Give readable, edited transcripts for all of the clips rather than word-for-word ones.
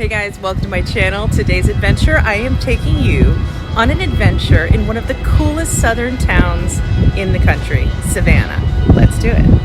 Hey guys, welcome to my channel. Today's adventure, I am taking you on an adventure in one of the coolest southern towns in the country, Savannah. Let's do it.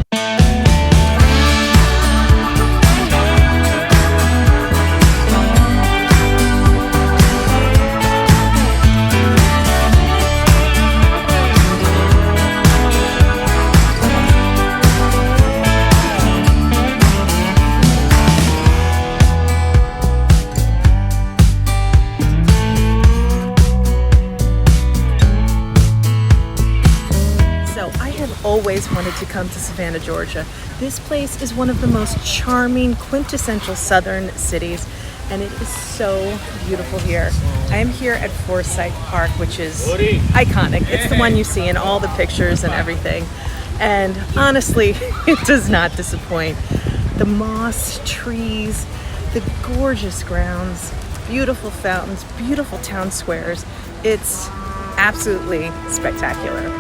Always wanted to come to Savannah, Georgia. This place is one of the most charming, quintessential southern cities, and it is so beautiful here. I am here at Forsyth Park, which is iconic. It's the one you see in all the pictures and everything. And honestly, it does not disappoint. The moss, trees, the gorgeous grounds, beautiful fountains, beautiful town squares. It's absolutely spectacular.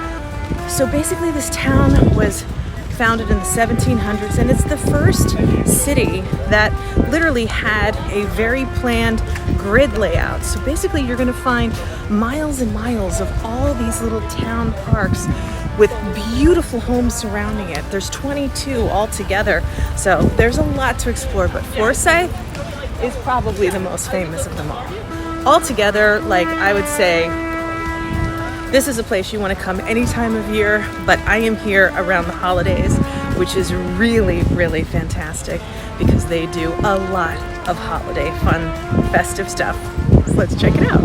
So basically this town was founded in the 1700s, and it's the first city that literally had a very planned grid layout. So basically you're going to find miles and miles of all these little town parks with beautiful homes surrounding it. There's 22 altogether, so there's a lot to explore, but Forsyth is probably the most famous of them all. Altogether, like, I would say this is a place you want to come any time of year, but I am here around the holidays, which is really, really fantastic because they do a lot of holiday fun, festive stuff. So let's check it out.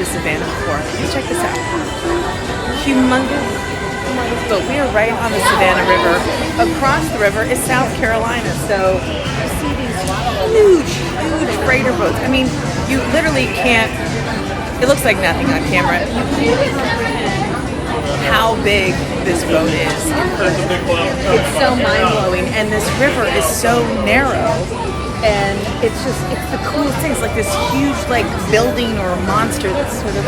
Savannah before. Let's check this out. Humongous boat. We are right on the Savannah River. Across the river is South Carolina. So you see these huge freighter boats. I mean, you literally can't, it looks like nothing on camera. You can't comprehend how big this boat is. It's so mind-blowing, and this river is so narrow. And it's the coolest things, like this huge building or monster that's sort of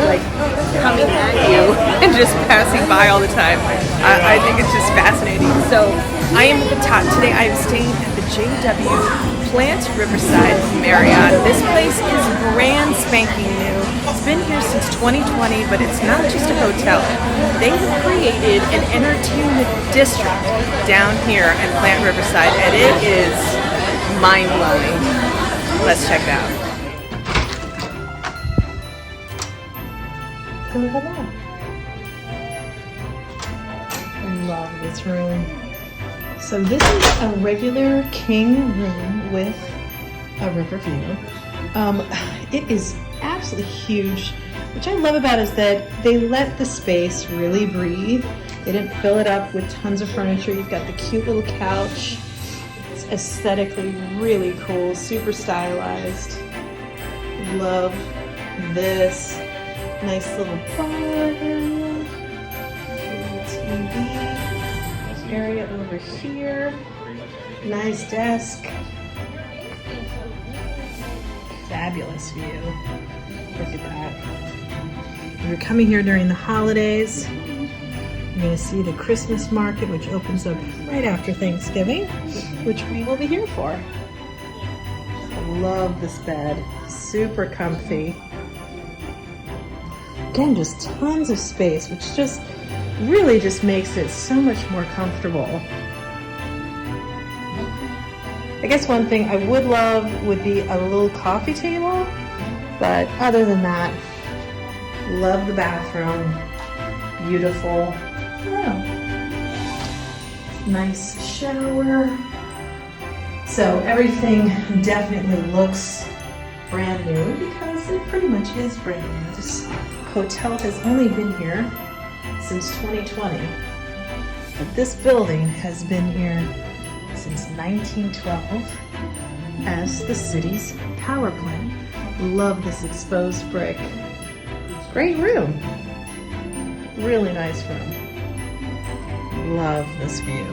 coming at you and just passing by all the time. I think it's just fascinating. So I am at the top today. I am staying at the JW Plant Riverside Marriott. This place is brand spanking new. It's been here since 2020, but it's not just a hotel. They have created an entertainment district down here at Plant Riverside, and it is mind-blowing. Let's check it out. Hello. I love this room. So this is a regular king room with a river view. It is absolutely huge. Which I love about it is that they let the space really breathe. They didn't fill it up with tons of furniture. You've got the cute little couch. Aesthetically really cool, super stylized. Love this nice little bar area. TV area over here. Nice desk. Fabulous view. Look at that. If you're coming here during the holidays, you're going to see the Christmas market, which opens up right after Thanksgiving, which we will be here for. I love this bed, super comfy. Again, just tons of space, which just really just makes it so much more comfortable. I guess one thing I would love would be a little coffee table, but other than that, love the bathroom. Beautiful. Oh, Nice shower. So everything definitely looks brand new because it pretty much is brand new. This hotel has only been here since 2020, but this building has been here since 1912 as the city's power plant. Love this exposed brick. Great room. Really nice room. Love this view.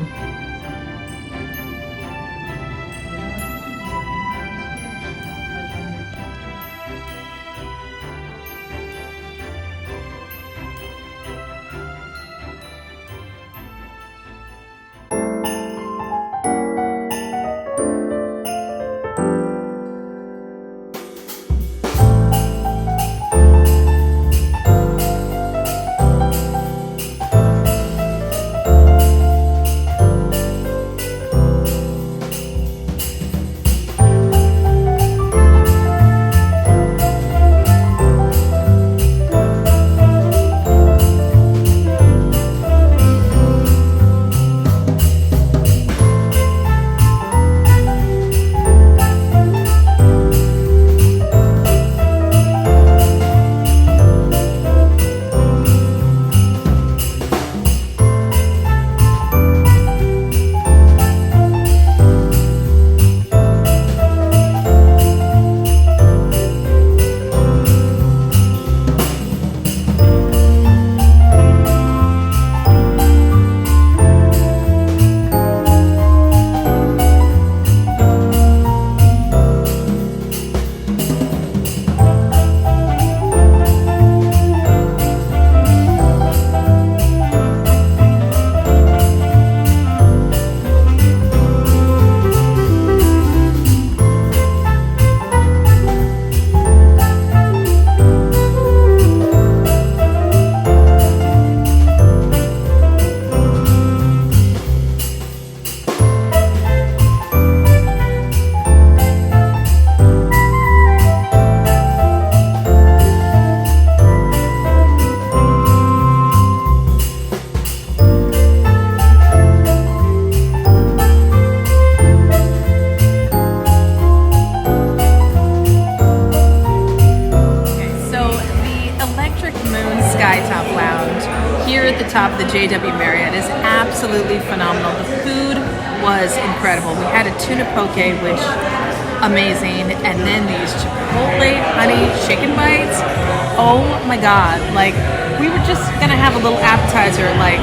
Top of the JW Marriott is absolutely phenomenal. The food was incredible. We had a tuna poke, which amazing, and then these chipotle honey chicken bites. Oh my god, like we were just gonna have a little appetizer, like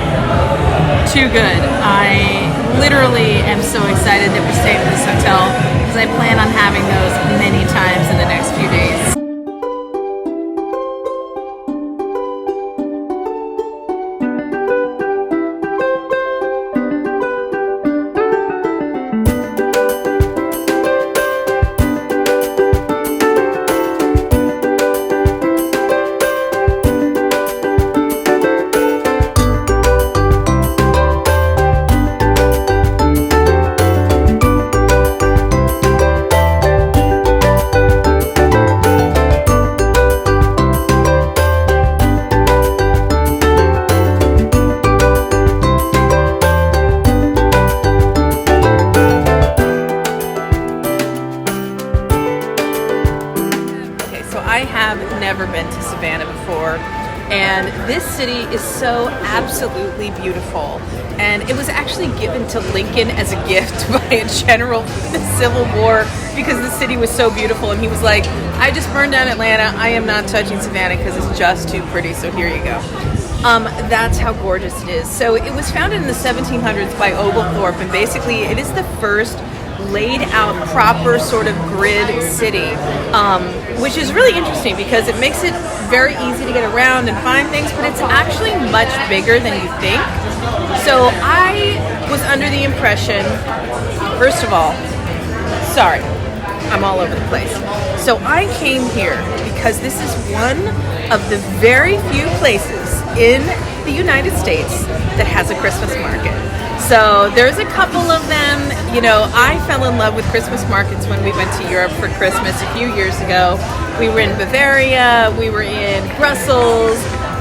too good. I literally am so excited that we're staying in this hotel because I plan on having those many times in the next few days. I have never been to Savannah before, and this city is so absolutely beautiful. And it was actually given to Lincoln as a gift by a general in the Civil War because the city was so beautiful, and he was like, I just burned down Atlanta, I am not touching Savannah because it's just too pretty, so here you go. That's how gorgeous it is. So it was founded in the 1700s by Oglethorpe, and basically it is the first laid out proper sort of grid city, which is really interesting because it makes it very easy to get around and find things, but it's actually much bigger than you think. So I was under the impression, first of all, sorry, I'm all over the place. So I came here because this is one of the very few places in the United States that has a Christmas market. So there's a couple of them. You know, I fell in love with Christmas markets when we went to Europe for Christmas a few years ago. We were in Bavaria, we were in Brussels,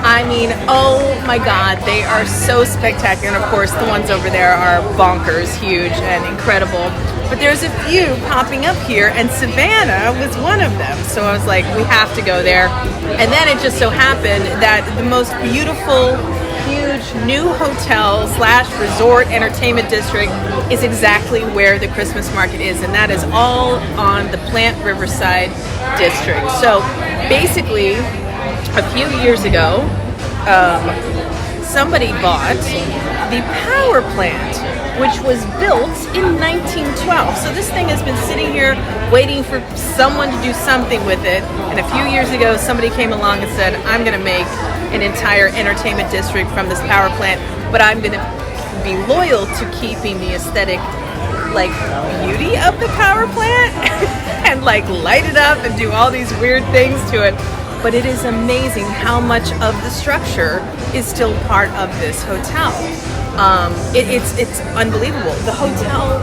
I mean, oh my God, they are so spectacular. And of course, the ones over there are bonkers, huge, and incredible. But there's a few popping up here, and Savannah was one of them. So I was like, we have to go there. And then it just so happened that the most beautiful, huge new hotel / resort entertainment district is exactly where the Christmas market is, and that is all on the Plant Riverside district. So basically, a few years ago, somebody bought the power plant, which was built in 1912. So this thing has been sitting here waiting for someone to do something with it. And a few years ago, somebody came along and said, I'm going to make an entire entertainment district from this power plant, but I'm going to be loyal to keeping the aesthetic, like, beauty of the power plant and like light it up and do all these weird things to it. But it is amazing how much of the structure is still part of this hotel. It's unbelievable. The hotel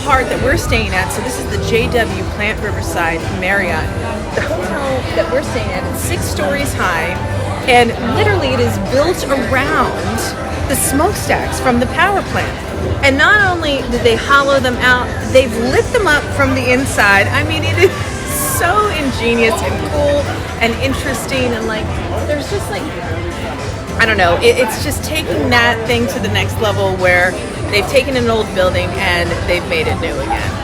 part that we're staying at, so this is the JW Plant Riverside Marriott. The hotel that we're staying at is 6 stories high, and literally it is built around the smokestacks from the power plant. And not only did they hollow them out, they've lit them up from the inside. I mean, it is so ingenious and cool and interesting, and like there's just like, I don't know, it's just taking that thing to the next level where they've taken an old building and they've made it new again.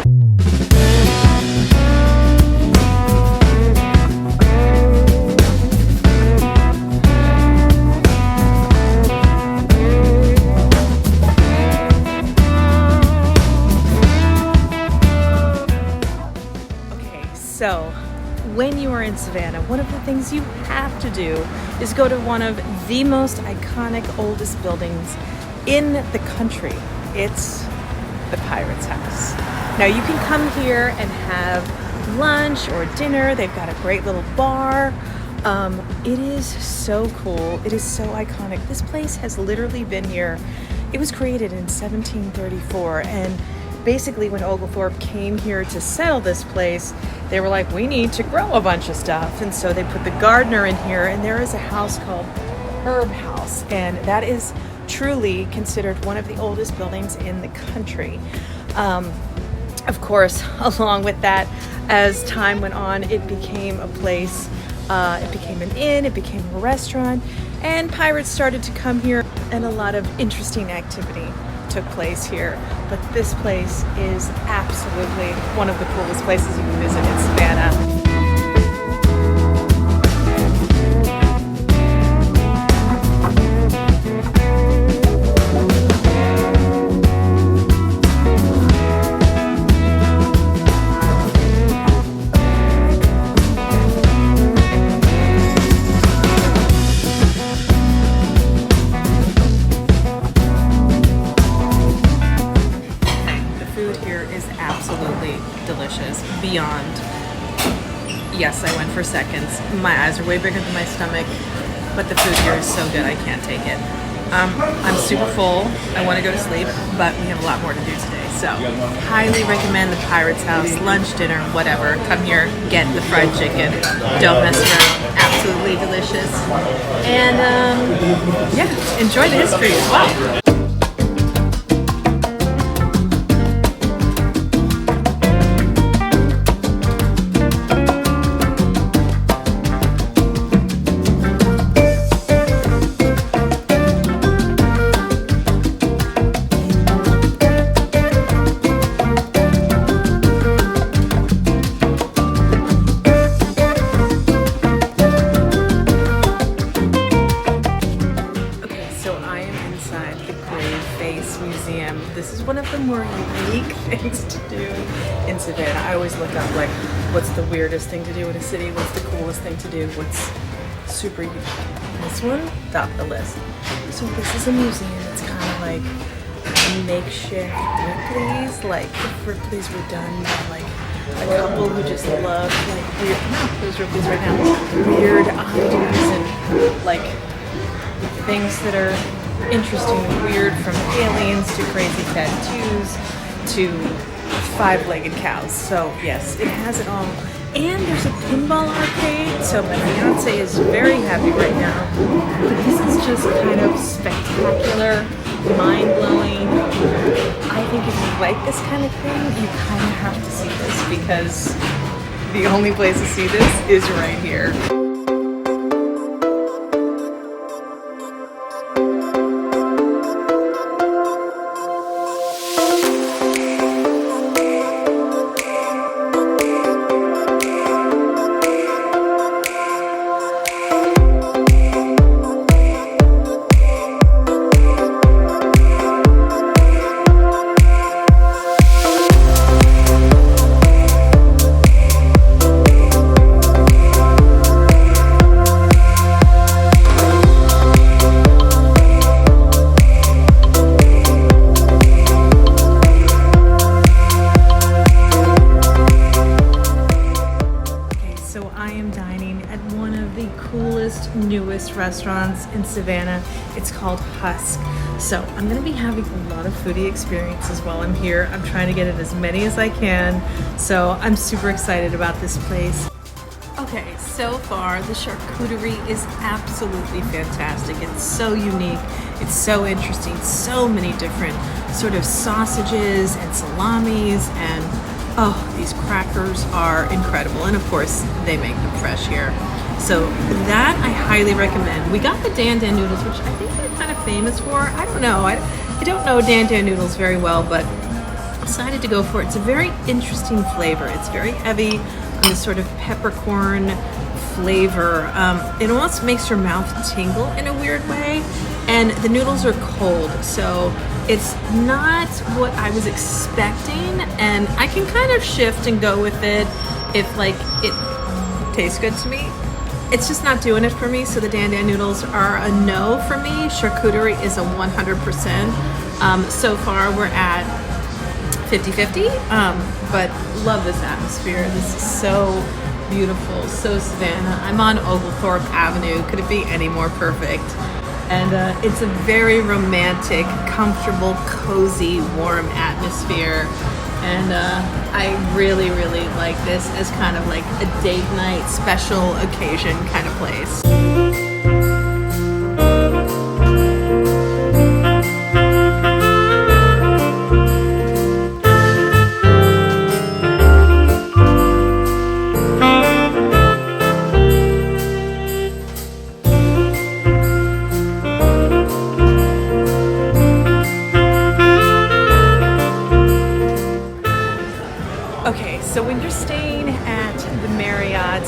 So, when you are in Savannah, one of the things you have to do is go to one of the most iconic, oldest buildings in the country. It's the Pirate's House. Now, you can come here and have lunch or dinner. They've got a great little bar. It is so cool. It is so iconic. This place has literally been here. It was created in 1734, and basically when Oglethorpe came here to settle this place, they were like, we need to grow a bunch of stuff. And so they put the gardener in here, and there is a house called Herb House, and that is truly considered one of the oldest buildings in the country. Of course, along with that, as time went on, it became a place, it became an inn, it became a restaurant, and pirates started to come here, and a lot of interesting activity took place here. But this place is absolutely one of the coolest places you can visit in Savannah. Delicious beyond. Yes, I went for seconds. My eyes are way bigger than my stomach, but the food here is so good I can't take it. I'm super full. I want to go to sleep, but we have a lot more to do today. So, highly recommend the Pirate's House, lunch, dinner, whatever. Come here, get the fried chicken. Don't mess around. Absolutely delicious. And yeah, enjoy the history as well. This is one of the more unique things to do in Savannah. I always look up like, what's the weirdest thing to do in a city? What's the coolest thing to do? What's super unique? This one, top the list. So this is a museum. It's kind of like makeshift Ripley's. Like if Ripley's were done by like a couple who just love like weird. No, there's Ripley's right now. Weird ideas and like things that are interesting and weird, from aliens to crazy tattoos to 5-legged cows. So yes, it has it all. And there's a pinball arcade, so my fiance is very happy right now. But this is just kind of spectacular, mind-blowing. I think if you like this kind of thing, you kind of have to see this because the only place to see this is right here. Newest restaurants in Savannah. It's called Husk. So I'm gonna be having a lot of foodie experiences while I'm here. I'm trying to get in as many as I can. So I'm super excited about this place. Okay, so far the charcuterie is absolutely fantastic. It's so unique. It's so interesting. So many different sort of sausages and salamis, and oh, these crackers are incredible. And of course, they make them fresh here. So that I highly recommend. We got the dan dan noodles, which I think they're kind of famous for. I don't know. I don't know dan dan noodles very well, but decided to go for it. It's a very interesting flavor. It's very heavy on this sort of peppercorn flavor. It almost makes your mouth tingle in a weird way. And the noodles are cold, so it's not what I was expecting. And I can kind of shift and go with it if like it tastes good to me. It's just not doing it for me, so the dan dan noodles are a no for me. Charcuterie is a 100%. So far we're at 50-50, but love this atmosphere. This is so beautiful, so Savannah. I'm on Oglethorpe Avenue. Could it be any more perfect? And it's a very romantic, comfortable, cozy, warm atmosphere. And I really, really like this as kind of like a date night, special occasion kind of place. Okay, so when you're staying at the Marriott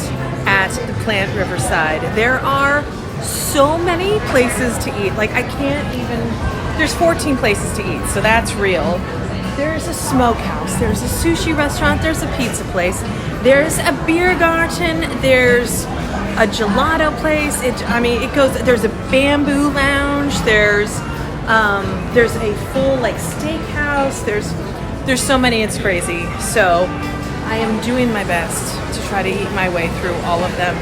at the Plant Riverside, there are so many places to eat. Like I can't even, there's 14 places to eat, so that's real. There's a smokehouse, there's a sushi restaurant, there's a pizza place, there's a beer garden, there's a gelato place. There's a bamboo lounge, there's a full like steakhouse, there's so many, it's crazy. So I am doing my best to try to eat my way through all of them.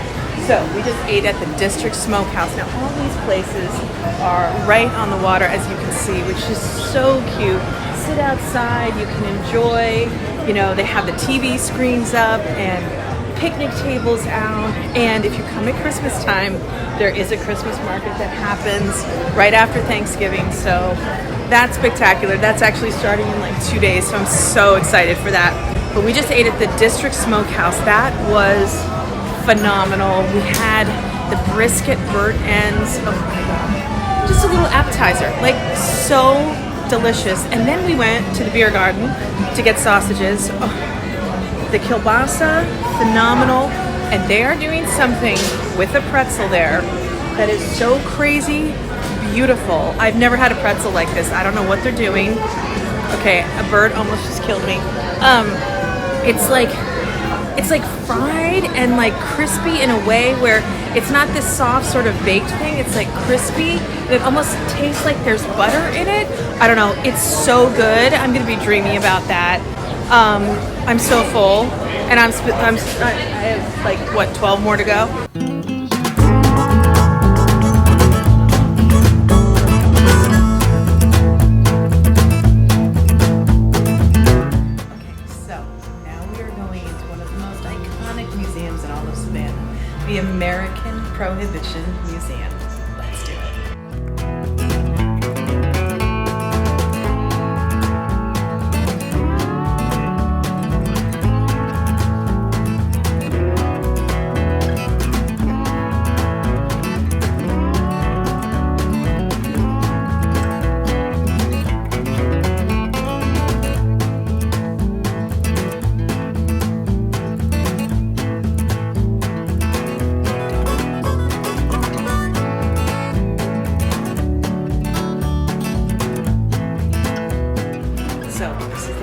So we just ate at the District Smokehouse. Now all these places are right on the water, as you can see, which is so cute. Sit outside, you can enjoy, they have the TV screens up and picnic tables out. And if you come at Christmas time, there is a Christmas market that happens right after Thanksgiving. So that's spectacular. That's actually starting in like 2 days, so I'm so excited for that. But we just ate at the District Smokehouse. That was phenomenal. We had the brisket burnt ends. Oh my God. Just a little appetizer, like so delicious. And then we went to the beer garden to get sausages. Oh, the kielbasa, phenomenal. And they are doing something with a pretzel there that is so crazy beautiful. I've never had a pretzel like this. I don't know what they're doing. Okay, a bird almost just killed me. It's like fried and like crispy in a way where it's not this soft sort of baked thing. It's like crispy. It almost tastes like there's butter in it. I don't know. It's so good. I'm gonna be dreaming about that. I'm so full, and I have like what, 12 more to go. Prohibition Museum. Let's do it.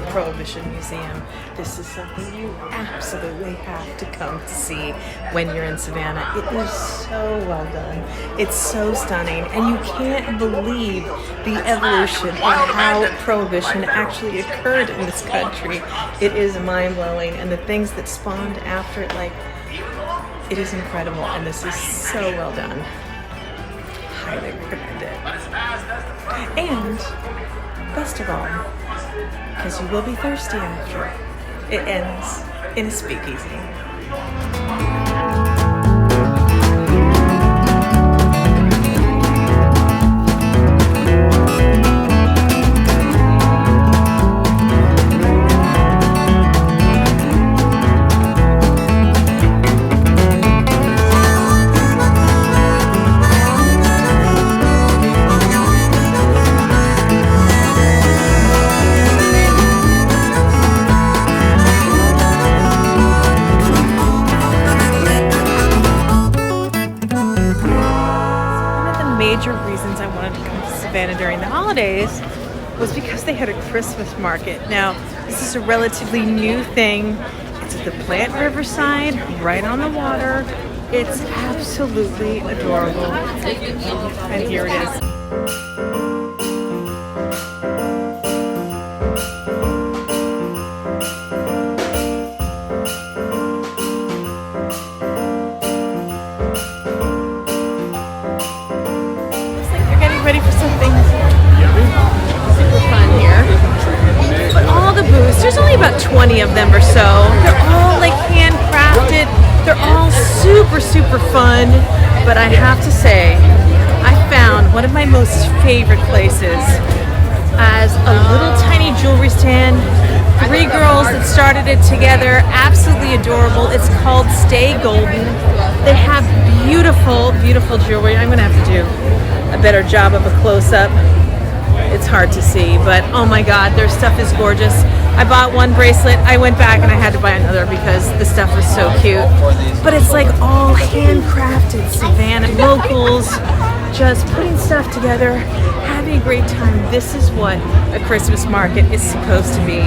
Prohibition Museum. This is something you absolutely have to come to see when you're in Savannah. It is so well done. It's so stunning, and you can't believe the evolution of how Prohibition actually occurred in this country. It is mind-blowing, and the things that spawned after it, like, it is incredible, and this is so well done. Highly recommend it. And best of all, because you will be thirsty after it ends in a speakeasy. Major reasons I wanted to come to Savannah during the holidays was because they had a Christmas market. Now, this is a relatively new thing. It's at the Plant Riverside, right on the water. It's absolutely adorable. And here it is. Ready for something super fun here. But all the booths, there's only about 20 of them or so. They're all like handcrafted. They're all super, super fun. But I have to say, I found one of my most favorite places as a little tiny jewelry stand. 3 girls that started it together, absolutely adorable. It's called Stay Golden. They have beautiful, beautiful jewelry. I'm gonna have to do a better job of a close-up. It's hard to see, but oh my god, their stuff is gorgeous. I bought one bracelet, I went back and I had to buy another because the stuff was so cute. But it's like all handcrafted Savannah locals, just putting stuff together, having a great time. This is what a Christmas market is supposed to be.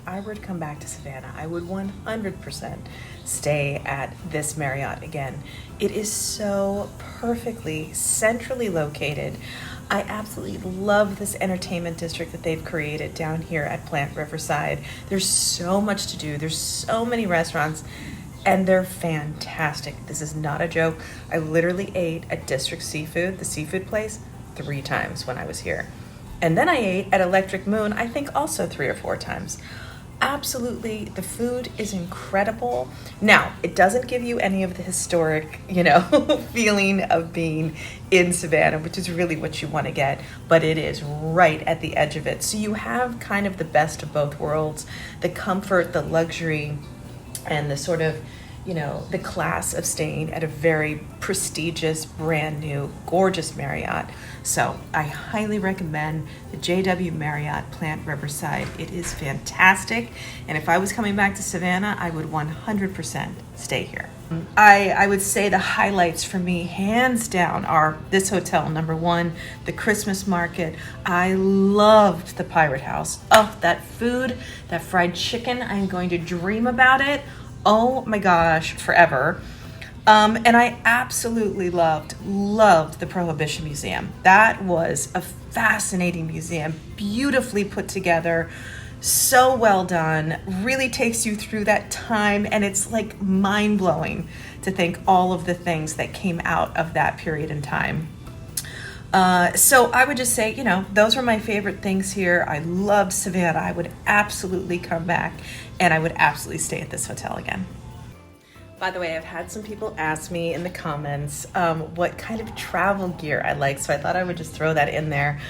I were to come back to Savannah, I would 100% stay at this Marriott again. It is so perfectly centrally located. I absolutely love this entertainment district that they've created down here at Plant Riverside. There's so much to do. There's so many restaurants, and they're fantastic. This is not a joke. I literally ate at District Seafood, the seafood place, 3 times when I was here. And then I ate at Electric Moon, I think also 3 or 4 times. Absolutely, the food is incredible. Now, it doesn't give you any of the historic, feeling of being in Savannah, which is really what you want to get, but it is right at the edge of it. So you have kind of the best of both worlds, the comfort, the luxury, and the sort of, the class of staying at a very prestigious, brand new, gorgeous Marriott. So I highly recommend the JW Marriott Plant Riverside. It is fantastic. And if I was coming back to Savannah, I would 100% stay here. I would say the highlights for me, hands down, are this hotel, number one, the Christmas market. I loved the Pirate House. Oh, that food, that fried chicken, I'm going to dream about it. Oh my gosh, forever. And I absolutely loved the Prohibition Museum. That was a fascinating museum, beautifully put together, so well done, really takes you through that time, and it's like mind-blowing to think all of the things that came out of that period in time. So I would just say, those were my favorite things here. I loved Savannah. I would absolutely come back, and I would absolutely stay at this hotel again. By the way, I've had some people ask me in the comments what kind of travel gear I like, so I thought I would just throw that in there.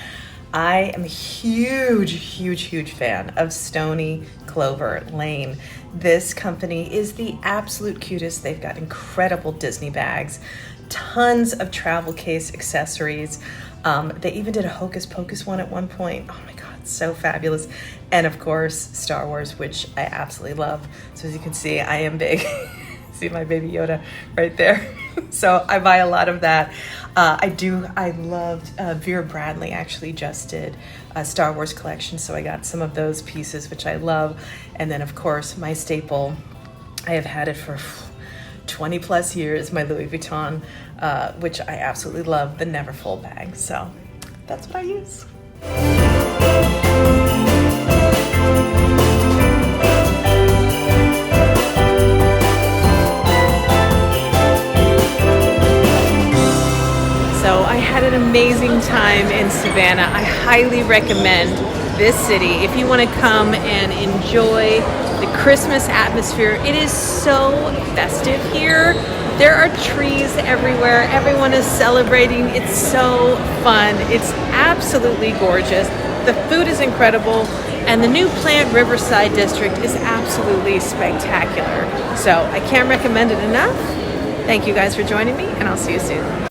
I am a huge fan of Stony Clover Lane. This company is the absolute cutest. They've got incredible Disney bags, tons of travel case accessories. They even did a Hocus Pocus one at one point. Oh my God, so fabulous. And of course, Star Wars, which I absolutely love. So as you can see, I am big. See my baby Yoda right there. So I buy a lot of that. I loved Vera Bradley actually just did a Star Wars collection, so I got some of those pieces, which I love. And then of course my staple, I have had it for 20 plus years, my Louis Vuitton, which I absolutely love, the Neverfull bag. So that's what I use. So I had an amazing time in Savannah. I highly recommend this city if you want to come and enjoy the Christmas atmosphere. It is so festive here. There are trees everywhere. Everyone is celebrating. It's so fun. It's absolutely gorgeous. The food is incredible, and the new Plant Riverside district is absolutely spectacular. So I can't recommend it enough. Thank you guys for joining me, and I'll see you soon.